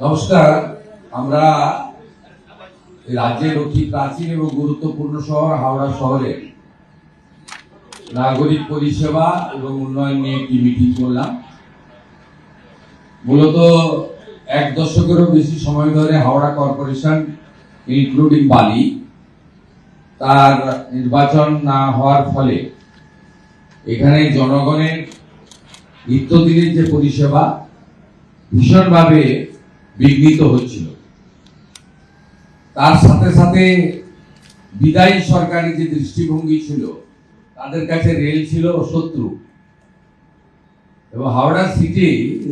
নমস্কার। আমরা রাজ্যের অতি প্রাচীন এবং গুরুত্বপূর্ণ শহর হাওড়া শহরে নাগরিক পরিষেবা এবং উন্নয়ন নিয়ে একটি মিটিং করলাম। মূলত 1 দশকেরও বেশি সময় ধরে হাওড়া কর্পোরেশন ইনক্লুডিং বালি তার নির্বাচন না হওয়ার ফলে এখানে জনগণের নিত্যদিনের যে পরিষেবা ভীষণভাবে বিঘ্নিত হচ্ছিল। তার সাথে সাথে বিদায়ী সরকারের যে দৃষ্টিভঙ্গি ছিল, তাদের কাছে রেল ছিল শত্রু, এবং হাওড়া সিটি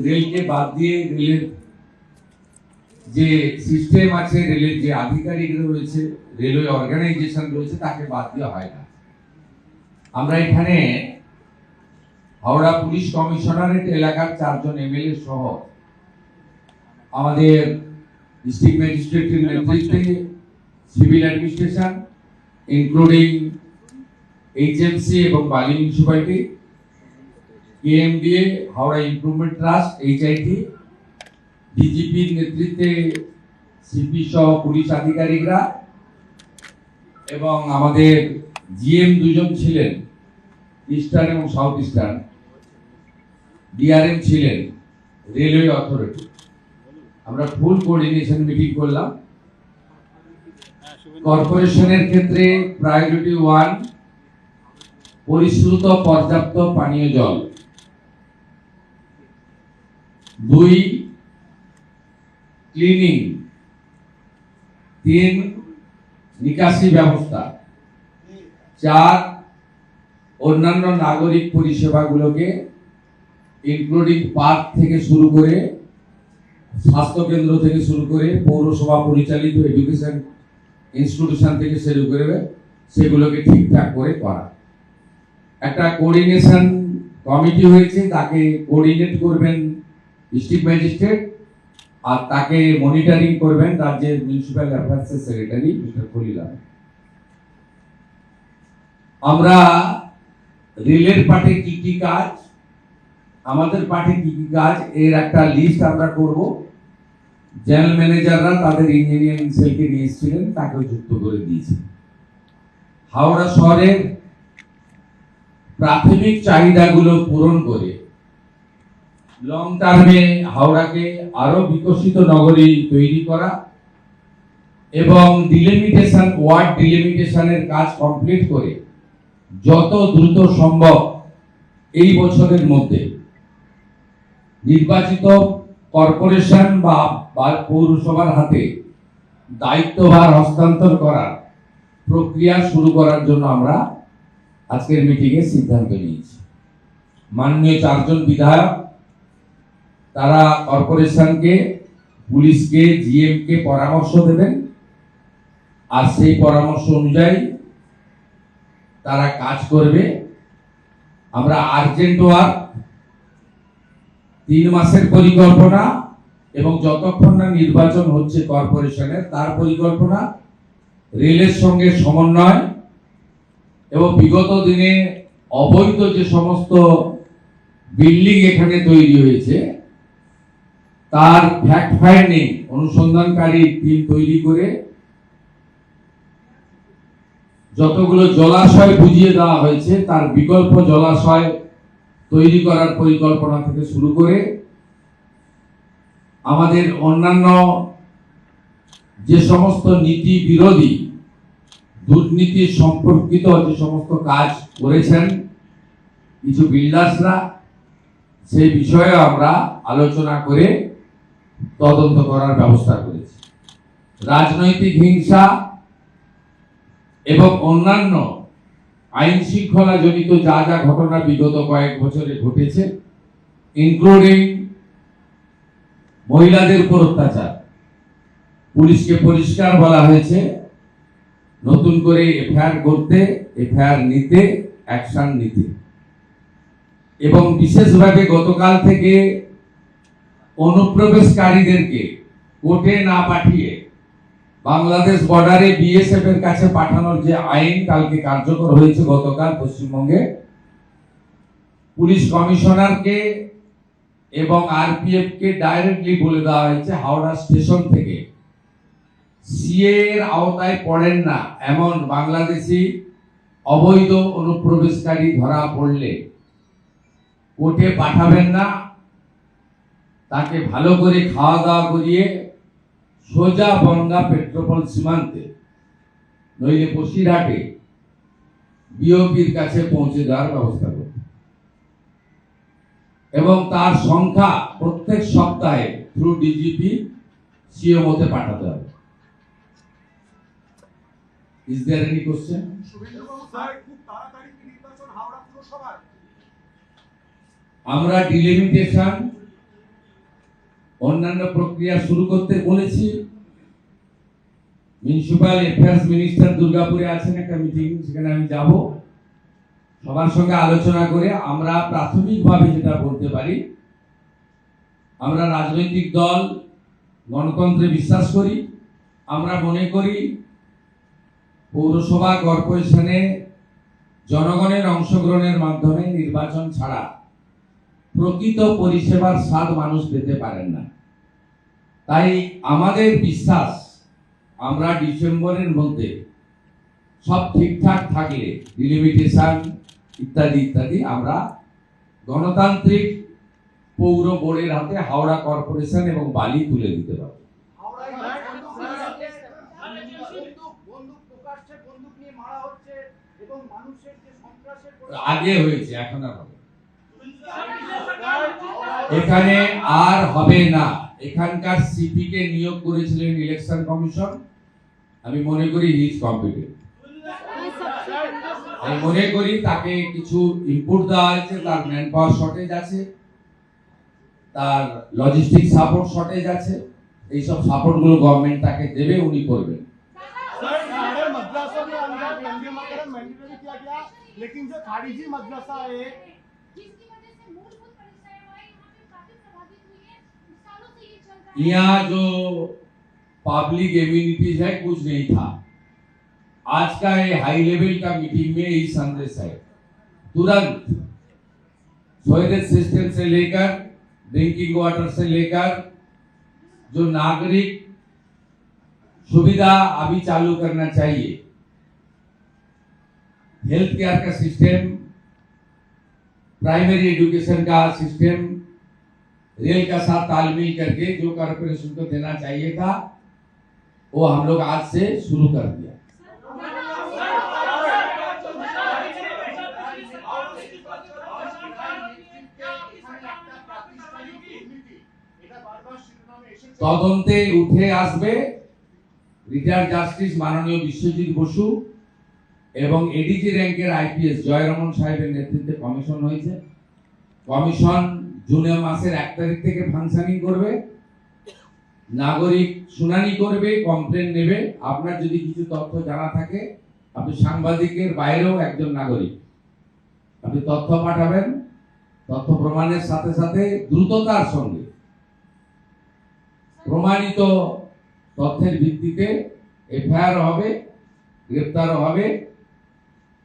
রেলকে বাদ দিয়ে রেলের যে সিস্টেম আছে, রেলের যে আধিকারিক রয়েছে, রেলওয়ে অর্গানাইজেশন রয়েছে, তাকে বাদ দেওয়া হয় না। আমরা এখানে হাওড়া পুলিশ কমিশনারেট এলাকার 4 জন এমএলএ সহ আমাদের ডিস্ট্রিক্ট ম্যাজিস্ট্রেটের নেতৃত্বে সিভিল অ্যাডমিনিস্ট্রেশন ইনক্লুডিং এইচএমসি এবং Bally municipality, KMDA, Howrah improvement trust, HIT, ডিজিপির নেতৃত্বে সিপি সহ পুলিশ আধিকারিকরা এবং আমাদের জিএম 2 জন ছিলেন, ইস্টার্ন এবং সাউথ ইস্টার্ন, ডিআরএম ছিলেন, রেলওয়ে অথরিটি। আমরা ফুল কোঅর্ডিনেশন মিটিং করলাম। কর্পোরেশনের ক্ষেত্রে প্রায়োরিটি 1 পরিশ্রুত পর্যাপ্ত পানীয় জল, 2 ক্লিনিং, 3 নিকাশি ব্যবস্থা, 4 অন্যান্য নাগরিক পরিষেবাগুলোকে ইনক্লুডিং পার্ক থেকে শুরু করে, স্বাস্থ্য কেন্দ্র থেকে শুরু করে, পৌরসভা পরিচালিত এডুকেশন ইনস্টিটিউশন থেকে শুরু করে সেগুলোকে ঠিকঠাক করে করা। একটা কোঅর্ডিনেশন কমিটি হয়েছে, তাকে কোঅর্ডিনেট করবেন ডিস্ট্রিক্ট ম্যাজিস্ট্রেট, আর তাকে মনিটরিং করবেন রাজ্যের মিউনিসিপ্যাল অ্যাফেয়ার্সের সেক্রেটারি মিস্টার খলিলাল। আমরা রেলের পার্টে কি কি কাজ, আমাদের পার্টে কি কি কাজ, এর একটা লিস্ট আমরা করব। জেনারেল ম্যানেজাররা তাদের ইঞ্জিনিয়ারিং সেলকে নিয়ে এসেছিলেন, তাকেও যুক্ত করে দিয়েছি। হাওড়া শহরের প্রাথমিক চাহিদাগুলো পূরণ করে লং টার্মে হাওড়াকে আরো বিকশিত নগরী তৈরি করা এবং ডিলিমিটেশন, ওয়ার্ড ডিলিমিটেশনের কাজ কমপ্লিট করে যত দ্রুত সম্ভব এই বছরের মধ্যে নির্বাচিত কর্পোরেশন বা পৌরসভার হাতে দায়িত্বভার হস্তান্তর করার প্রক্রিয়া শুরু করার জন্য আমরা আজকের মিটিংয়ে সিদ্ধান্ত নিয়েছি। মাননীয় 4 জন বিধায়ক তারা কর্পোরেশনকে, পুলিশকে, জিএমকে পরামর্শ দেবেন, আর সেই পরামর্শ অনুযায়ী তারা কাজ করবে। আমরা আর্জেন্ট ওয়ার্ক, 3 মাসের পরিকল্পনা এবং যতক্ষণ না নির্বাচন হচ্ছে কর্পোরেশনের তার পরিকল্পনা, রেলের সঙ্গে সমন্বয় এবং বিগত দিনে অবৈধ যে সমস্ত বিল্ডিং এখানে তৈরি হয়েছে তার ফ্যাক্ট ফাইন্ডিং, অনুসন্ধানকারী টিম তৈরি করে যতগুলো জলাশয় বুঝিয়ে দেওয়া হয়েছে তার বিকল্প জলাশয় তৈরি করার পরিকল্পনা থেকে শুরু করে আমাদের অন্যান্য যে সমস্ত নীতি বিরোধী, দুর্নীতি সম্পর্কিত যে সমস্ত কাজ করেছেন কিছু বিল্ডার্সরা, সেই বিষয়ে আমরা আলোচনা করে তদন্ত করার ব্যবস্থা করেছি। রাজনৈতিক হিংসা এবং অন্যান্য আইন শৃঙ্খলা জনিত যা যা ঘটনা বিগত কয়েক বছরে ঘটেছে, ইনক্লুডিং মহিলাদের উপর অত্যাচার, পুলিশকে পরিষ্কার বলা হয়েছে নতুন করে এফআইআর করতে, এফআইআর নিতে, অ্যাকশন নিতে, এবং বিশেষভাবে গতকাল থেকে অনুপ্রবেশকারীদেরকে কোর্টে না পাঠিয়ে বাংলাদেশ বর্ডারে বিএসএফ এর কাছে পাঠানোর যে আইন কালকে কার্যকর হয়েছে গতকাল পশ্চিমবঙ্গে, পুলিশ কমিশনারকে এবং আরপিএফ কে ডাইরেক্টলি বলে দেওয়া হয়েছে হাওড়া স্টেশন থেকে সিএ এর আওতায় পড়েন না এমন বাংলাদেশি অবৈধ অনুপ্রবেশকারী ধরা পড়লে কোর্টে পাঠাবেন না, তাকে ভালো করে খাওয়া দাওয়া করিয়ে সোজা বনগাঁ পেট্রোপল সীমান্তে নইলে বসিরহাটে বিওপির কাছে পৌঁছে দেওয়ার ব্যবস্থা করবে এবং তার সংখ্যা প্রত্যেক সপ্তাহে থ্রু ডিজিপি সিএমওতে পাঠাতে হবে। Is there any question? আমরা ডিলিমিটেশন অন্যান্য প্রক্রিয়া শুরু করতে বলেছি। মিউনিসিপাল অ্যাফেয়ার্স মিনিস্টার দুর্গাপুরে আছেন, একটা মিটিং, সেখানে আমি যাব। সবার সঙ্গে আলোচনা করে আমরা প্রাথমিকভাবে যেটা বলতে পারি, আমরা রাজনৈতিক দল গণতন্ত্রে বিশ্বাস করি। আমরা মনে করি পৌরসভা কর্পোরেশনে জনগণের অংশগ্রহণের মাধ্যমে নির্বাচন ছাড়া প্রকৃত পরিষেবার স্বাদ মানুষ পেতে পারেন না। তাই আমাদের বিশ্বাস আমরা ডিসেম্বরের মধ্যে সব ঠিকঠাক থাকলে ডিলিমিটেশন ইত্যাদি ইত্যাদি আমরা গণতান্ত্রিক পৌর বোর্ডের হাতে হাওড়া কর্পোরেশন এবং বালি তুলে দিতে পারব। আগে হয়েছে, এখন আর হবে এখানে আর হবে না। এখানকার সিপি কে নিয়োগ করেছিলেন ইলেকশন কমিশন, আমি মনে করি হি ইজ কম্পিটেন্ট। আমি মনে করি তাকে কিছু ইনপুট দেওয়া হয়েছে, তার ম্যান পাওয়ার শর্টেজ আছে, তার লজিস্টিক সাপোর্ট শর্টেজ আছে, এইসব সাপোর্ট গুলো গভর্নমেন্ট তাকে দেবে, উনি করবেন। लेकिन जो खारिजी मदरसा है जिसकी वजह से मूलभूत परीक्षाएं वहाँ पे काफी प्रभावित हुई है, सालों से ये चल रहा है। यहाँ जो पब्लिक इम्यूनिटीज है कुछ नहीं था। आज का ये हाई लेवल का मीटिंग में यही संदेश है। तुरंत टॉयलेट सिस्टम से लेकर ड्रिंकिंग वाटर से लेकर जो नागरिक सुविधा अभी चालू करना चाहिए, हेल्थ केयर का सिस्टम, प्राइमरी एजुकेशन का सिस्टम, रेल का साथ तालमेल करके जो कॉर्पोरेशन को देना चाहिए था वो हम लोग आज से शुरू कर दिया। তদন্তে উঠে আসবে রিটায়ার্ড জাস্টিস মাননীয় বিশ্বজিৎ বসু এবং এডিজি র্যাঙ্কের আইপিএস জয়রমন সাহেবের নেতৃত্বে কমিশন হয়েছে। কমিশন জুন মাসের 1 তারিখ থেকে ফাংশনিং করবে, নাগরিক শুনানি করবে, কমপ্লেন নেবে। আপনার যদি কিছু তথ্য জানা থাকে, আপনি সাংবাদিকের বাইরেও একজন নাগরিক, আপনি তথ্য পাঠাবেন। তথ্য প্রমাণের সাথে সাথে দ্রুততার সঙ্গে প্রমাণিত তথ্যের ভিত্তিতে এফআইআর হবে, গ্রেপ্তারও হবে,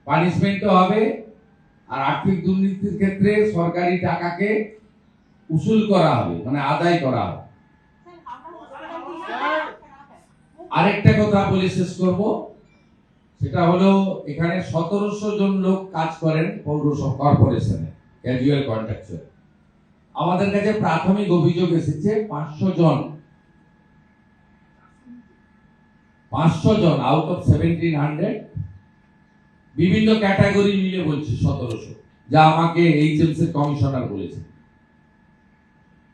পানিশমেন্টও হবে। আর আর্থিক দুর্নীতির ক্ষেত্রে সরকারি টাকাকে উসুল করা হবে, মানে আদায় করা হবে। আরেকটা কথা বলে শেষ করব, সেটা হলো এখানে 1700 জন লোক কাজ করেন পৌরসভা কর্পোরেশনে, ক্যাজুয়াল কন্ট্রাকচুয়াল। আমাদের কাছে প্রাথমিক অভিযোগ এসেছে 500 জন আউট অফ 1700, বিভিন্ন ক্যাটাগরি মিলে বলছি 1700, যা আমাকে এইচএমসি কমিশনার বলেছে।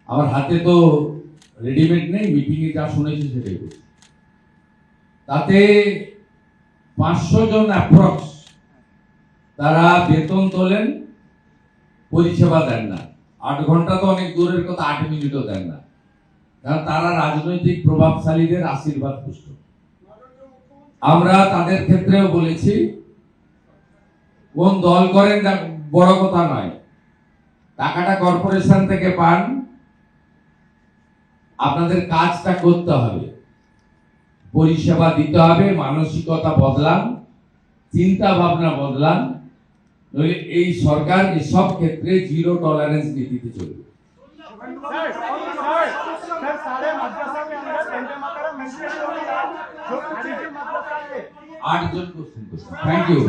আমার হাতে তো রেডিমেড নেই, মিটিং এ যা শুনেছি সেটাই বলছি। তাতে 500 জন অ্যাপ্রক্স তারা বেতন তোলেন, পরিষেবা দেন না। 8 ঘন্টা তো অনেক দূরের কথা, 8 মিনিটও দেন না, কারণ তারা রাজনৈতিক প্রভাবশালীদের আশীর্বাদ পুষ্ট। আমরা তাদের ক্ষেত্রেও বলেছি, কোন দল করেন বড় কথা নয়, টাকাটা কর্পোরেশন থেকে পান, আপনাদের কাজটা করতে হবে, পরিষেবা দিতে হবে। মানসিকতা বদলান, চিন্তা ভাবনা বদলান, নইলে এই সরকার এসব ক্ষেত্রে জিরো টলারেন্স নীতিতে চলবে। सर सारे मदरसा के अंदर वंदे मातरम मेंशन नहीं हो रहा जो खारिजी मदरसा है 8 জন কোশ্চেন করছে। Thank you.